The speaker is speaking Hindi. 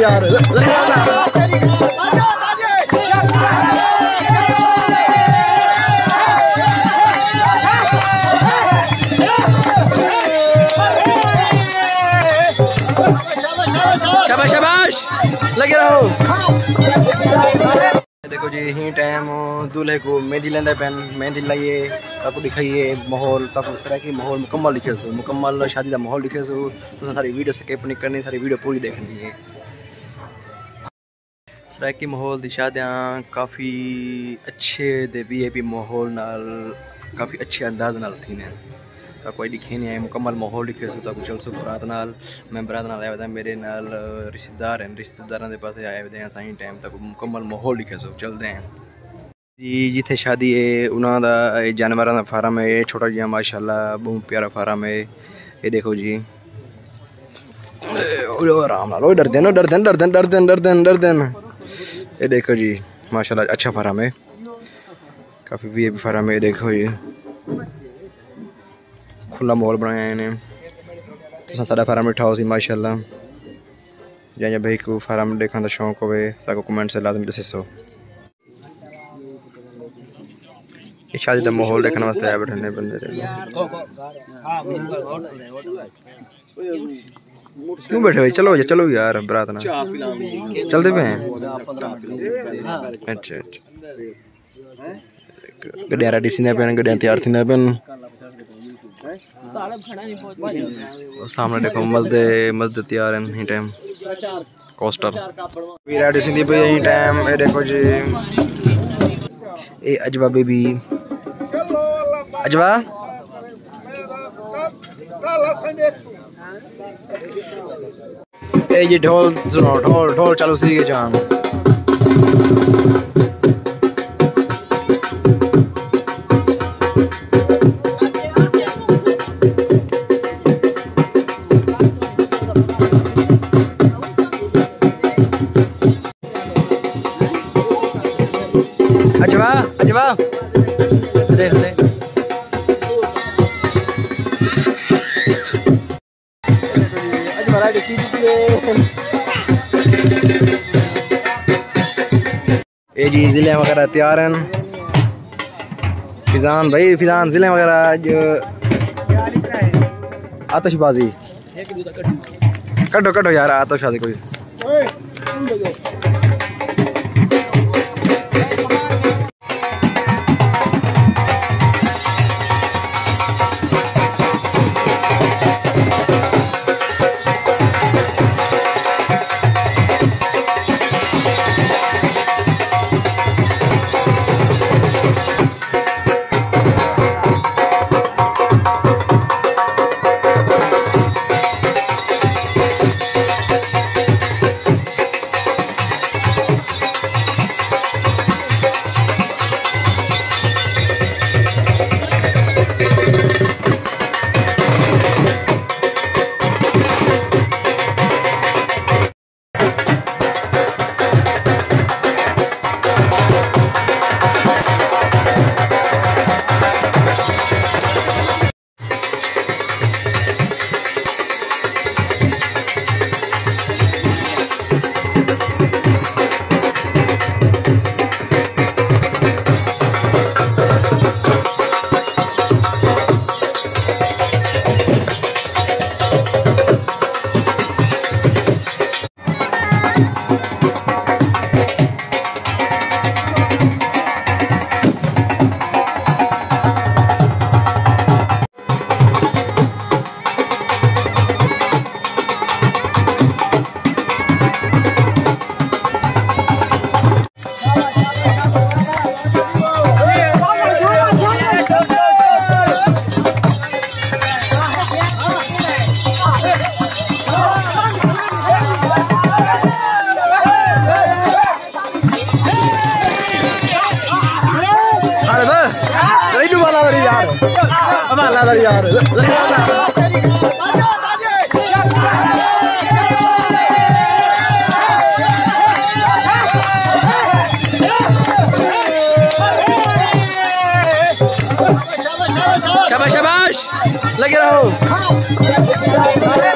यार शाबाश शाबाश लगे रहो। देखो जी ही टाइम दूल्हे को मेहंदी लेंदा पेन मेहंदी लाइए आपको दिखाइए माहौल तक उस तरह की माहौल मुकम्मल लिखे सो मुकम्मल शादी का माहौल लिखे सो तो सारी वीडियो स्किप नहीं करनी सारी वीडियो पूरी देखनी है। इस तरह की माहौल दी शादियाँ काफ़ी अच्छे दे वीआईपी माहौल नाल काफ़ी अच्छे अंदाज नाल थी ने तो कोई दिखे नहीं है मुकम्मल माहौल लिखे सो तो चल सो बरात नाल मैं बरात नाल आया मेरे नाल रिश्तेदार हैं रिश्तेदारों के पास आए हुए हैं सही टाइम तक मुकम्मल माहौल लिखे सो चलते हैं जी जिथे शादी है उन्होंने जानवरों का फार्म है छोटा जिहा माशाल्लाह बहुत प्यारा फार्म है ये देखो जी आराम नाल डरते ये देखो जी माशाल्लाह अच्छा फार्म है काफ़ी वीआईपी फार्म है देखो ये खुला माहौल बनाया इन्हें तो सारा फार्म बैठा हो सी माशाल्लाह या भाई को फार्म देखने का शौक हो साको कमेंट से लाजमी दसो शादी का माहौल देखने वास्ते आए बैठे बंदे क्यों बैठे भाई चलो यार बरात ना चलते पे हैं अच्छा गड्डियां रेडी सीने पे गड्डियां तैयार थी पे सामने देखो मस्जिद तैयार है ही टाइम कोस्टर भी रेडी सीधी पे यही टाइम ये देखो जी ये अजवा बेबी अजवा ये ढोल सुनो ढोल चालू सी के जान अजवा देख ले ये जी ज़िले वगैरह तैयार हैं फिजान ज़िले वगैरह जो आतिशबाजी कटो यार आतिशबाजी कोई यार। शाबाश शाबाश, लगे रहो।